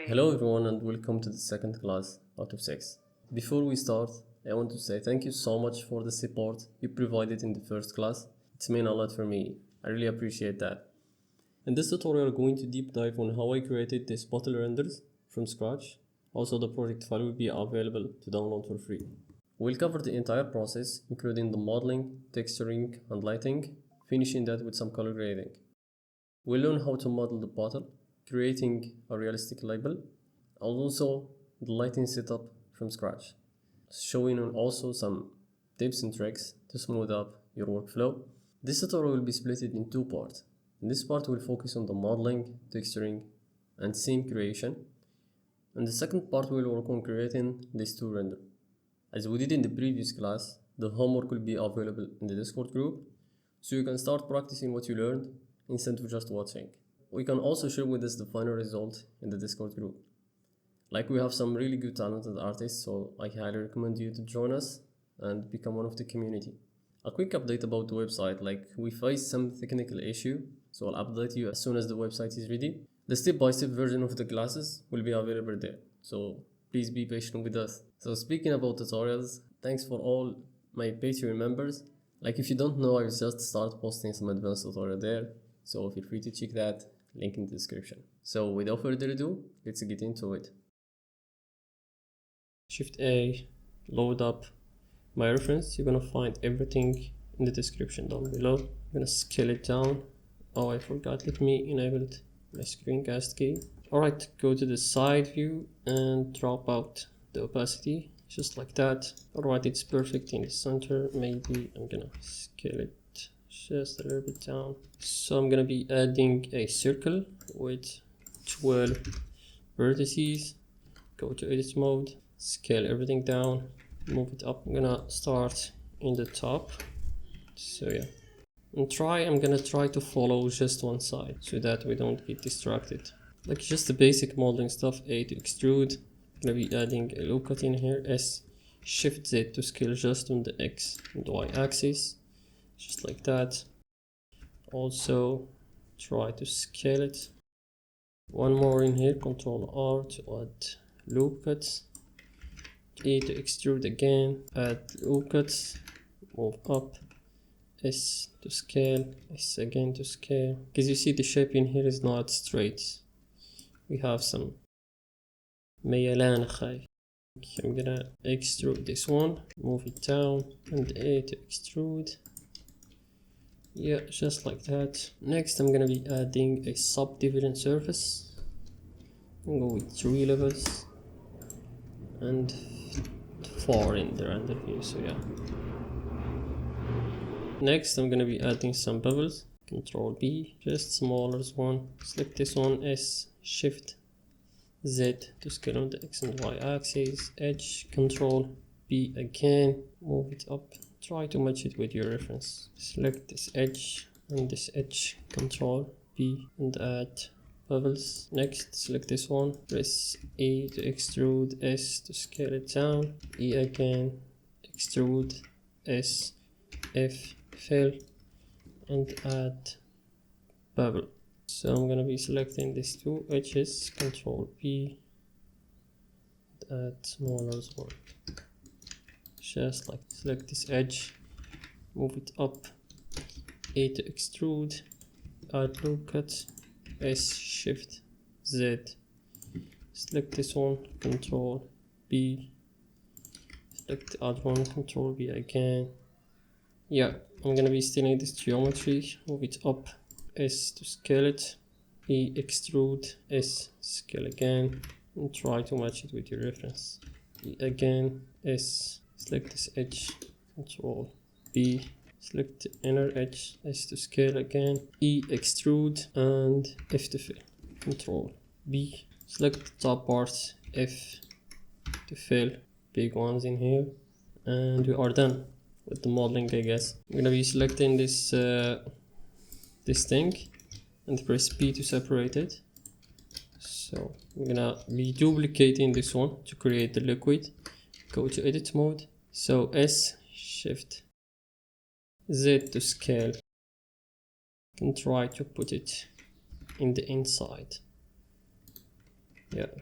Hello everyone and welcome to the second class out of 6. Before we start, I want to say thank you so much for the support you provided in the first class. It's meant a lot for me. I really appreciate that. In this tutorial, we're going to deep dive on how I created these bottle renders from scratch. Also, the project file will be available to download for free. We'll cover the entire process, including the modeling, texturing, and lighting, finishing that with some color grading. We'll learn how to model the bottle, creating a realistic label, and also the lighting setup from scratch, showing also some tips and tricks to smooth up your workflow. This tutorial will be split in two parts. In this part, we'll focus on the modeling, texturing, and scene creation. In the second part, we'll work on creating these two renders. As we did in the previous class, the homework will be available in the Discord group, so you can start practicing what you learned instead of just watching. We can also share with us the final result in the Discord group. Like, we have some really good talented artists, so I highly recommend you to join us and become one of the community. A quick update about the website, like we faced some technical issue, so I'll update you as soon as the website is ready. The step-by-step version of the classes will be available there, so please be patient with us. So speaking about tutorials, thanks for all my Patreon members. Like, if you don't know, I just start posting some advanced tutorial there, so feel free to check that, link in the description. So without further ado, let's get into it. Shift A, load up my reference. You're gonna find everything in the description down below. I'm gonna scale it down. Oh, I forgot, let me enable my screencast key. Alright, go to the side view and drop out the opacity, just like that. Alright, it's perfect in the center. Maybe I'm gonna scale it just a little bit down. So I'm gonna be adding a circle with 12 vertices. Go to edit mode, scale everything down, move it up. I'm gonna start in the top. So yeah, and I'm gonna try to follow just one side so that we don't get distracted. Like just the basic modeling stuff. A to extrude. I'm gonna be adding a loop cut in here. S, Shift Z to scale just on the X and Y axis, just like that. Also try to scale it. One more in here, Control R to add loop cuts. E to extrude again, add loop cuts, move up. S to scale, S again to scale. Because you see the shape in here is not straight. We have some ميلان خايف. I'm gonna extrude this one, move it down, and A to extrude. Yeah, just like that. Next, I'm gonna be adding a subdivision surface. I'm gonna go with 3 levels and 4 in the render view. So yeah. Next, I'm gonna be adding some bubbles. Control B, just smaller one. Select this one, S, Shift Z to scale on the X and Y axis. Edge, Control B again, move it up. Try to match it with your reference. Select this edge and this edge, Control B, and add bubbles. Next, select this one, press E to extrude, S to scale it down, E again, extrude, S, F, fill, and add bubble. So I'm gonna be selecting these two edges, Control B, and add smaller one. Just like, select this edge, move it up, A to extrude, add loop cut, S, Shift Z, select this one, Control B, select the other one, Control B again. Yeah, I'm gonna be stealing this geometry, move it up, S to scale it, E extrude, S scale again, and try to match it with your reference. E again, S, select this edge, Control B, select the inner edge, S to scale again, E extrude, and F to fill, Control B, select the top part, F to fill, big ones in here, and we are done with the modeling, I guess. I'm gonna be selecting this this thing and press P to separate it. So I'm gonna be duplicating this one to create the liquid. Go to edit mode. So S, Shift Z to scale, and try to put it in the inside. Yeah,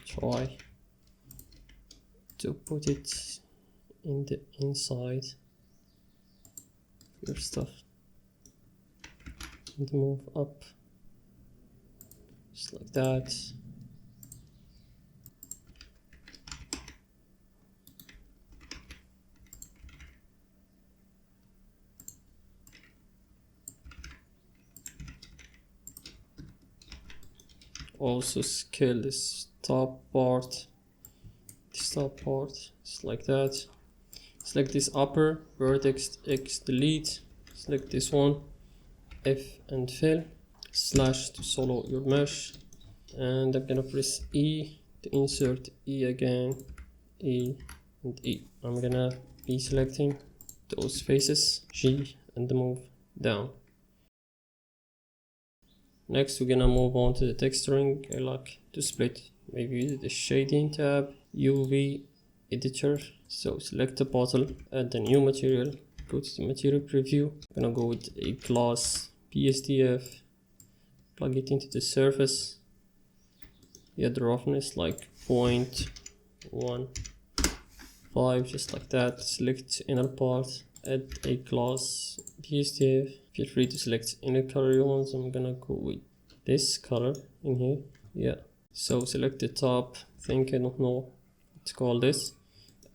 try to put it in the inside your stuff and move up just like that. Also scale this top part, just like that. Select this upper vertex, X delete, select this one, F and fill, slash to solo your mesh, and I'm gonna press E to insert E again, E and E. I'm gonna be selecting those faces, G, and move down. Next, we're gonna move on to the texturing. I like to split maybe the shading tab, UV editor. So select the bottle, add the new material, go to the material preview. I'm gonna go with a glass BSDF, plug it into the surface. Yeah, the roughness like 0.15, just like that. Select inner part, add a glass BSDF. Feel free to select any color you want. I'm gonna go with this color in here. Yeah, so select the top, I think, I don't know what to call this.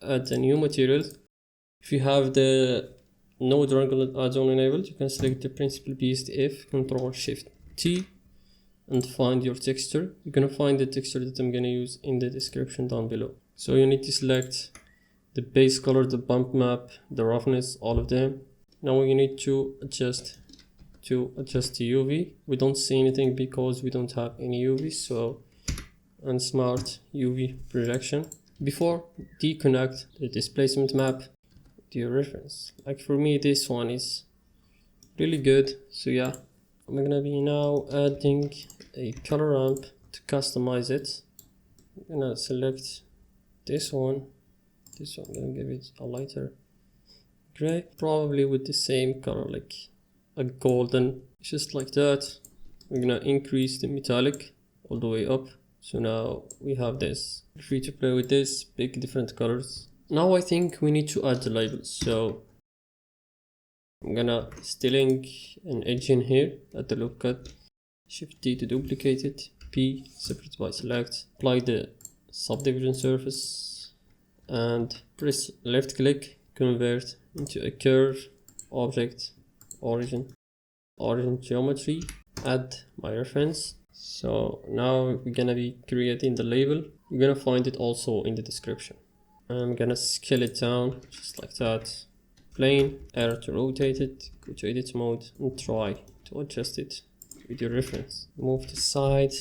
Add a new material. If you have the node wrangler add-on enabled, you can select the principal BSDF, Control Shift T, and find your texture. You're gonna find the texture that I'm gonna use in the description down below. So you need to select the base color, the bump map, the roughness, all of them. Now you need to adjust the UV. We don't see anything because we don't have any UV, so unsmart UV projection. Before, deconnect the displacement map to your reference. Like for me, this one is really good. So yeah, I'm gonna be now adding a color ramp to customize it. I'm gonna select this one. I'm gonna give it a lighter gray, probably with the same color, like a golden, just like that. We're gonna increase the metallic all the way up. So now we have this. Feel free to play with this, pick different colors. Now I think we need to add the labels. So I'm gonna stealing an edge in here at the loop cut. Shift D to duplicate it. P, separate by select. Apply the subdivision surface and press left click, convert into a curve, object, origin geometry, add my reference. So now we're gonna be creating the label. You're gonna find it also in the description. I'm gonna scale it down just like that. Plane, arrow to rotate it, go to edit mode and try to adjust it with your reference. Move to side,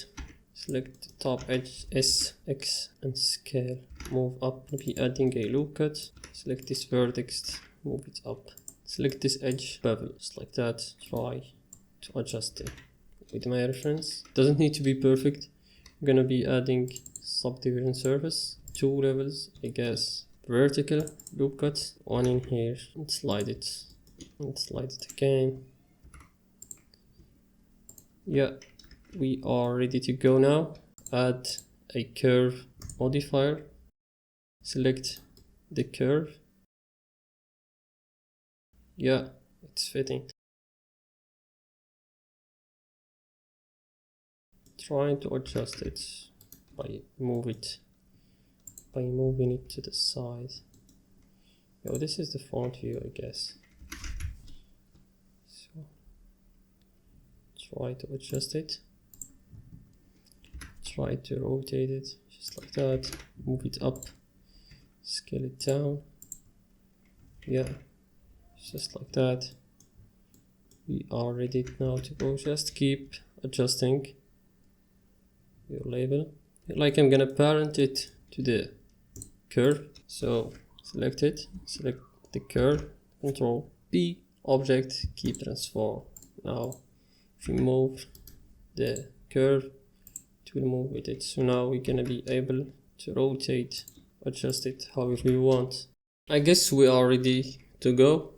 select the top edge S, X and scale. Move up, be adding a loop cut. Select this vertex, move it up. Select this edge bevel, just like that. Try to adjust it with my reference. Doesn't need to be perfect. I'm gonna be adding subdivision surface, 2 levels, I guess. Vertical loop cut, 1 in here, and slide it again. Yeah, we are ready to go now. Add a curve modifier, select the curve. Yeah, it's fitting. Trying to adjust it by moving it to the side. Oh, this is the front view, I guess. So try to adjust it. Try to rotate it just like that. Move it up. Scale it down. Yeah, just like that. We are ready now to go. Just keep adjusting your label. Like I'm gonna parent it to the curve. So select it, select the curve, Control P, object, keep transform. Now if we move the curve, it will move with it. So now we're gonna be able to rotate, adjust it however we want. I guess we are ready to go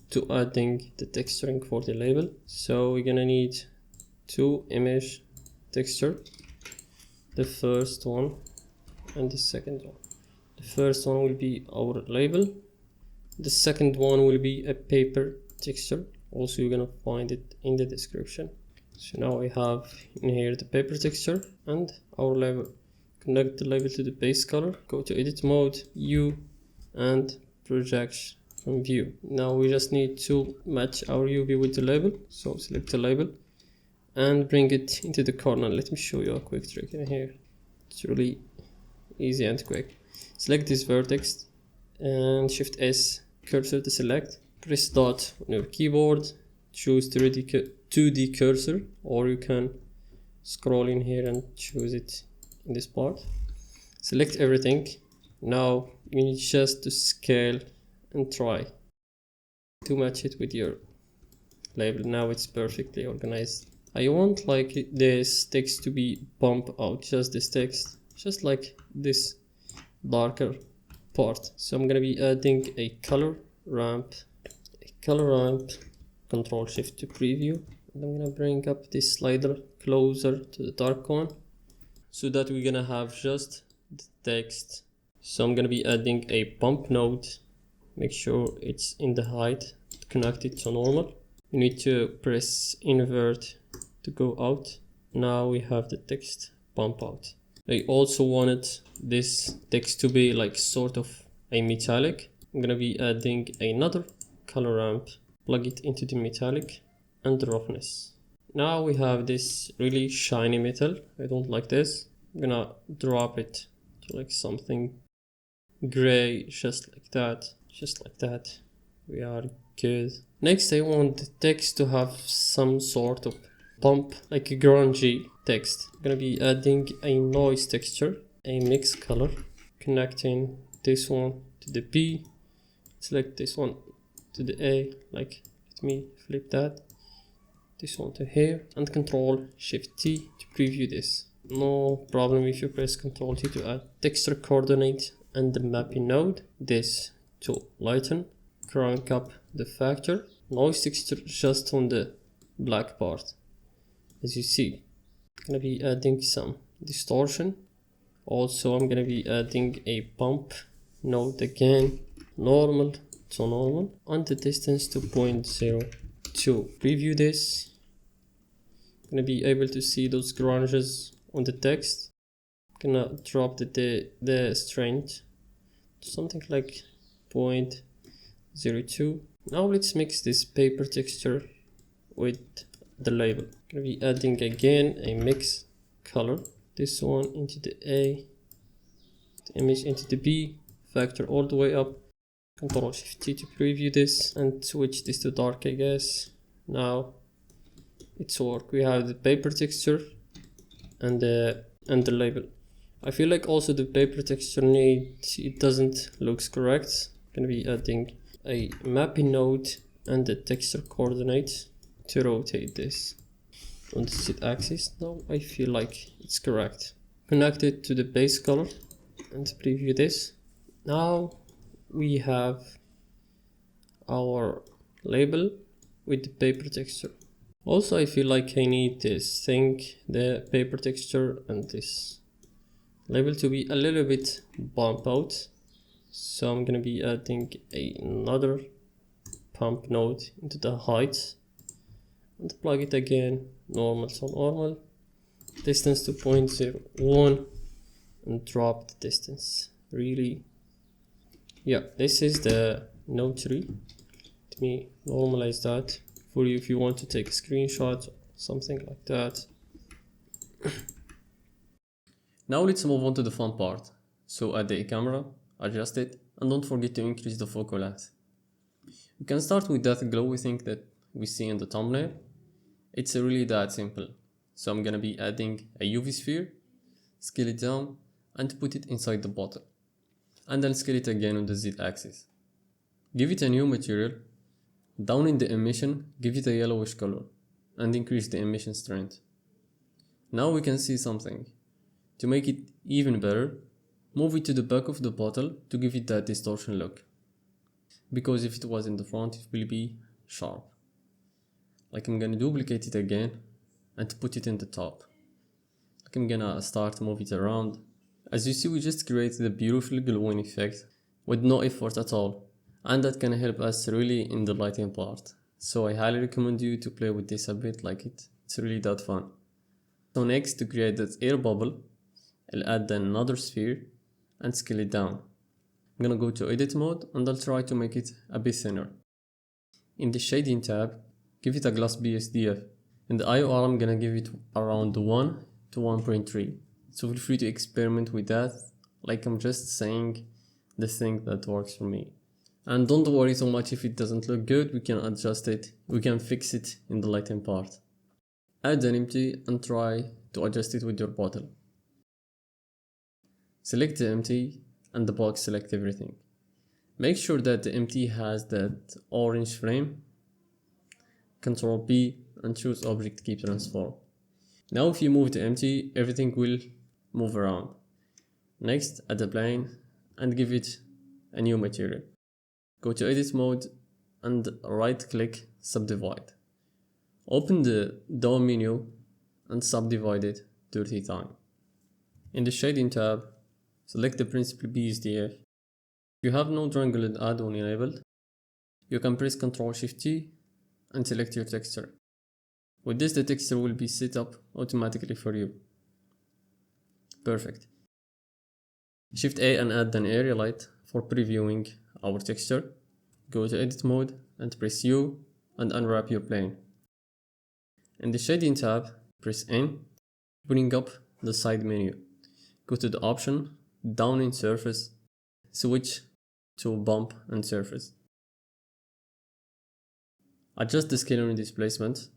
to adding the texturing for the label. So we're gonna need 2 image texture. the first one and the second one. The first one will be our label. The second one will be a paper texture. Also, you're gonna find it in the description. So now we have in here the paper texture and our label. Connect the label to the base color. Go to edit mode, U, and project from view. Now we just need to match our UV with the label. So select the label and bring it into the corner. Let me show you a quick trick in here. It's really easy and quick. Select this vertex and Shift S, cursor to select. Press dot on your keyboard. Choose 2D cursor, or you can scroll in here and choose it in this part. Select everything. Now you need just to scale and try to match it with your label. Now it's perfectly organized. I want like this text to be bump out, just this text, just like this darker part. So I'm gonna be adding a color ramp, Control Shift to preview. And I'm gonna bring up this slider closer to the dark one so that we're gonna have just the text. So I'm gonna be adding a bump node. Make sure it's in the height, connect it to normal. You need to press invert to go out. Now we have the text bump out. I also wanted this text to be like sort of a metallic. I'm gonna be adding another color ramp, plug it into the metallic and the roughness. Now we have this really shiny metal. I don't like this. I'm gonna drop it to like something gray, just like that. We are good. Next, I want the text to have some sort of bump, like a grungy text. I'm gonna be adding a noise texture, a mix color, connecting this one to the B, select this one to the A, like let me flip that, this one to here, and Control Shift T to preview this. No problem if you press Control T to add texture coordinate and the mapping node. This to lighten, crank up the factor, noise texture just on the black part. As you see, I'm gonna be adding some distortion. Also, I'm gonna be adding a bump node again, normal to normal, and the distance to 0.02. Preview this. I'm gonna be able to see those grunges on the text. I'm gonna drop the strength to something like 0.02. Now let's mix this paper texture with the label. I'm gonna be adding again a mix color. This one into the A, the image into the B, factor all the way up. Control Shift T to preview this and switch this to dark, I guess. Now it's work. We have the paper texture and the label. I feel like also the paper texture it doesn't looks correct. I'm gonna be adding a mapping node and the texture coordinate to rotate this on the Z axis. Now I feel like it's correct. Connect it to the base color and preview this. Now we have our label with the paper texture. Also, I feel like I need this thing, the paper texture and this label to be a little bit bump out. So I'm gonna be adding another pump node into the height and plug it again, normal to normal, distance to 0.01 and drop the distance. Really, yeah, this is the node tree. Let me normalize that for you if you want to take a screenshot or something like that. Now let's move on to the fun part. So add the camera, adjust it, and don't forget to increase the focal length. We can start with that glowy thing that we see in the thumbnail. It's really that simple. So I'm gonna be adding a UV sphere, scale it down, and put it inside the bottle. And then scale it again on the Z axis. Give it a new material, down in the emission, give it a yellowish color, and increase the emission strength. Now we can see something. To make it even better, move it to the back of the bottle to give it that distortion look. Because if it was in the front, it will be sharp. Like I'm gonna duplicate it again and put it in the top. Like I'm gonna start to move it around. As you see, we just created a beautiful glowing effect with no effort at all, and that can help us really in the lighting part. So I highly recommend you to play with this a bit, like it's really that fun. So next, to create that air bubble, I'll add another sphere and scale it down. I'm gonna go to edit mode and I'll try to make it a bit thinner. In the shading tab, give it a gloss BSDF. In the IOR, I'm gonna give it around 1 to 1.3. So feel free to experiment with that. Like, I'm just saying the thing that works for me. And don't worry so much if it doesn't look good, we can adjust it, we can fix it in the lighting part. Add an empty and try to adjust it with your bottle. Select the empty and the box select everything. Make sure that the empty has that orange frame. Ctrl P and choose Object Key Transform. Now if you move the empty, everything will move around. Next, add a plane and give it a new material. Go to edit mode and right click subdivide. Open the DAW menu and subdivide it 30 times. In the shading tab, select the principal BSDF. If you have no triangulated add-on enabled, you can press Ctrl Shift T and select your texture. With this, the texture will be set up automatically for you. Perfect. Shift A and add an area light for previewing our texture. Go to edit mode and press U and unwrap your plane. In the shading tab, press N, bring up the side menu. Go to the option, down in surface, switch to bump and surface. Adjust the scale and displacement.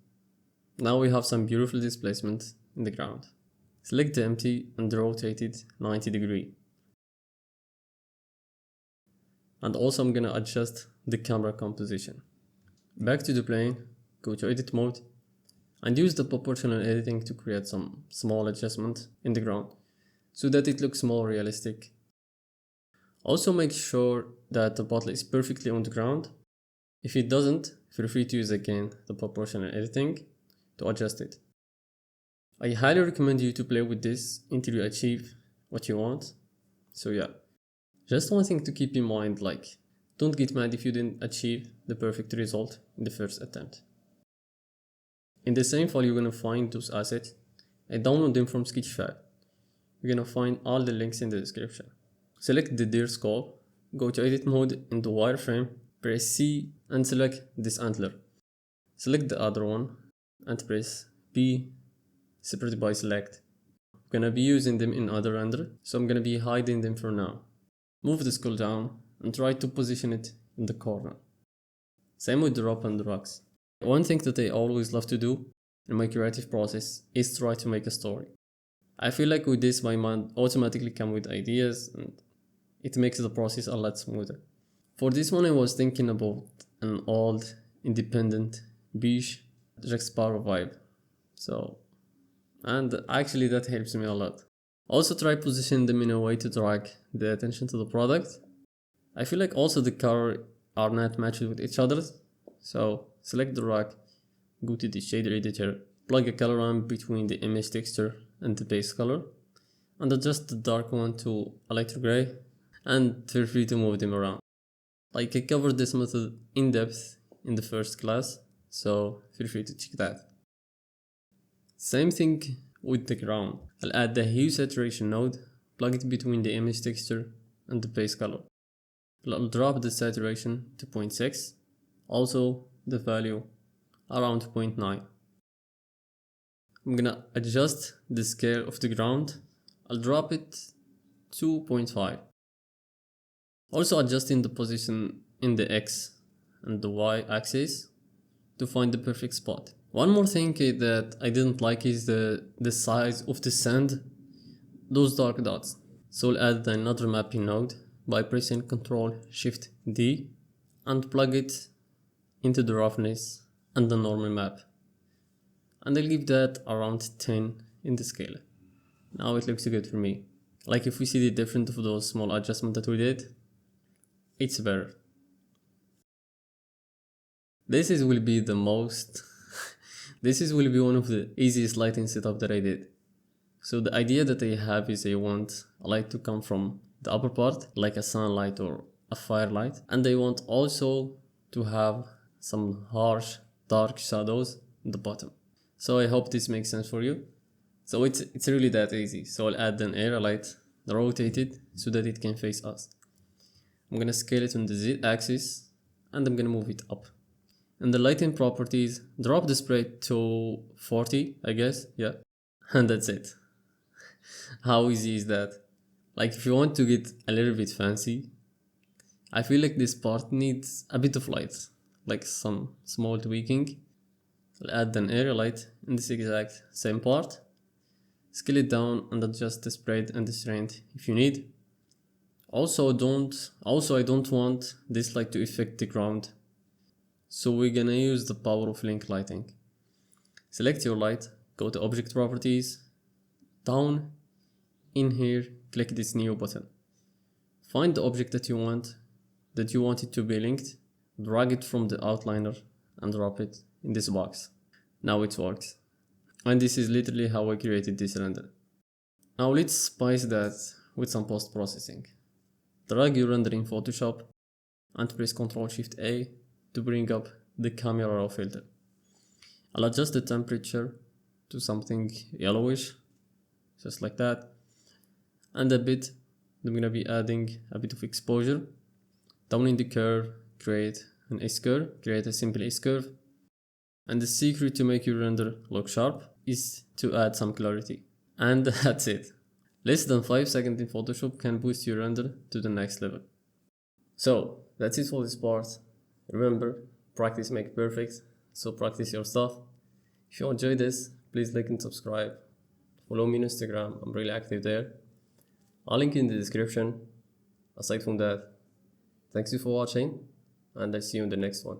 Now we have some beautiful displacement in the ground. Select the empty and rotate it 90 degrees. And also I'm gonna adjust the camera composition. Back to the plane, go to edit mode and use the proportional editing to create some small adjustment in the ground so that it looks more realistic. Also make sure that the bottle is perfectly on the ground. If it doesn't, feel free to use again the proportional editing to adjust it. I highly recommend you to play with this until you achieve what you want. So yeah, just one thing to keep in mind, like, don't get mad if you didn't achieve the perfect result in the first attempt. In the same file, you're gonna find those assets and download them from Sketchfab. You're gonna find all the links in the description. Select the deer skull, go to edit mode in the wireframe, press C and select this antler. Select the other one and press P, separate by select. I'm gonna be using them in other render, so I'm gonna be hiding them for now. Move the skull down and try to position it in the corner. Same with the rope and the rocks. One thing that I always love to do in my creative process is try to make a story. I feel like with this my mind automatically comes with ideas and it makes the process a lot smoother. For this one I was thinking about an old, independent, beige Jack Sparrow vibe. And actually that helps me a lot. Also try positioning them in a way to drag the attention to the product. I feel like also the color are not matched with each other. So select the rock, go to the shader editor, plug a color ramp between the image texture and the base color, and adjust the dark one to a lighter gray, and feel free to move them around. Like, I covered this method in depth in the first class, so feel free to check that. Same thing with the ground. I'll add the hue saturation node, plug it between the image texture and the base color. I'll drop the saturation to 0.6, also the value around 0.9. I'm gonna adjust the scale of the ground. I'll drop it to 0.5. Also adjusting the position in the X and the Y axis to find the perfect spot. One more thing that I didn't like is the size of the sand, those dark dots. So I'll add another mapping node by pressing Ctrl Shift D and plug it into the roughness and the normal map. And I'll give that around 10 in the scale. Now it looks good for me. Like, if we see the difference of those small adjustments that we did, it's better. This will be one of the easiest lighting setup that I did. So the idea that I have is I want a light to come from the upper part, like a sunlight or a firelight, and I want also to have some harsh dark shadows in the bottom. So I hope this makes sense for you. So it's really that easy. So I'll add an area light, rotate it so that it can face us. I'm gonna scale it on the Z axis and I'm gonna move it up. In the lighting properties, drop the spread to 40, I guess, yeah. And that's it. How easy is that? Like if you want to get a little bit fancy, I feel like this part needs a bit of light, like some small tweaking. I'll add an area light in this exact same part. Scale it down and adjust the spread and the strength if you need. Also I don't want this light to affect the ground. So we're gonna use the power of link lighting. Select your light, go to object properties, down, in here, click this new button. Find the object that you want it to be linked, drag it from the outliner and drop it in this box. Now it works. And this is literally how I created this render. Now let's spice that with some post-processing. Drag your render in Photoshop and press Ctrl-Shift-A to bring up the camera raw filter. I'll adjust the temperature to something yellowish, just like that. And I'm gonna be adding a bit of exposure. Down in the curve, create an S-curve, create a simple S-curve. And the secret to make your render look sharp is to add some clarity. And that's it. Less than 5 seconds in Photoshop can boost your render to the next level. So that's it for this part. Remember, practice makes perfect, so practice your stuff. If you enjoyed this, please like and subscribe. Follow me on Instagram, I'm really active there. I'll link in the description. Aside from that, thanks you for watching, and I'll see you in the next one.